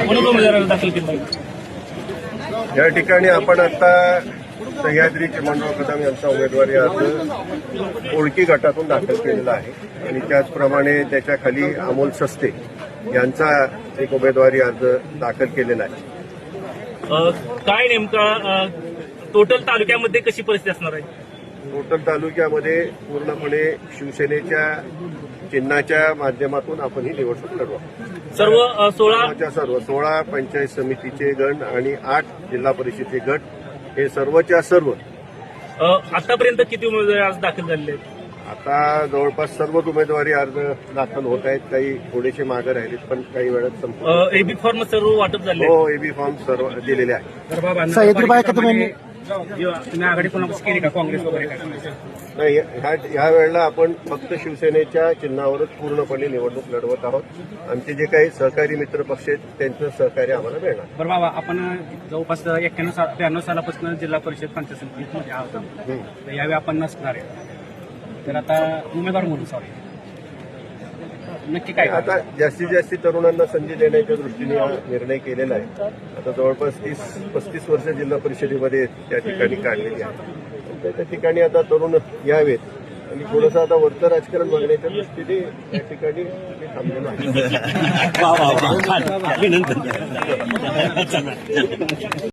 कोणत्या उमेदवाराला दाखल केलं? या ठिकाणी आपण आता सह्याद्री चिमणराव कदम यांचा उमेदवारी अर्ज ओळखी गटातून दाखल केलेला आहे आणि त्याचप्रमाणे त्याच्या खाली अमोल सस्ते यांचा एक उमेदवारी अर्ज दाखल केलेला आहे. काय नेमका टोटल तालुक्यामध्ये कशी परिस्थिती असणार आहे? टोटल तालुक्यामध्ये पूर्णपणे शिवसेनेच्या चिन्हाच्या माध्यमातून आपण ही निवडणूक लढवू. सर्व 16 पंचायत समितीचे गण आणि 8 जिल्हा परिषदेचे गट हे सर्वच्या सर्व आतापर्यंत किती उमेदवारी आज दाखल झालेले आहेत? आता जवळपास सर्वच उमेदवारी अर्ज दाखल होत आहेत. काही थोडेसे मागे राहिलेत पण काही वेळात संपतात. एबी फॉर्म सर्व वाटप झाले? हो, एबी फॉर्म सर्व दिलेले आहेत. तुम्ही आघाडी कोणापासून केली का, काँग्रेस वगैरे काय? नाही, ह्या वेळेला आपण फक्त शिवसेनेच्या चिन्हावरच पूर्णपणे निवडणूक लढवत आहोत. आमचे जे काही सहकारी मित्र पक्ष आहेत त्यांचं सहकार्य आम्हाला मिळणार. बरं बाबा, आपण जवळपास 91-92 सालापासून जिल्हा परिषद पंचायत समितीमध्ये आहोत. तर यावेळी आपण नसणार आहे, तर आता उमेदवार म्हणून सॉरी नक्की काय? आता जास्तीत जास्त तरुणांना संधी देण्याच्या दृष्टीने हा निर्णय केलेला आहे. आता जवळपास 30-35 वर्ष जिल्हा परिषदेमध्ये त्या ठिकाणी काढलेली आहे. त्या ठिकाणी आता तरुण यावेत आणि थोडंसं आता वरचं राजकारण बघण्याच्या दृष्टीने त्या ठिकाणी थांबलेलं आहे.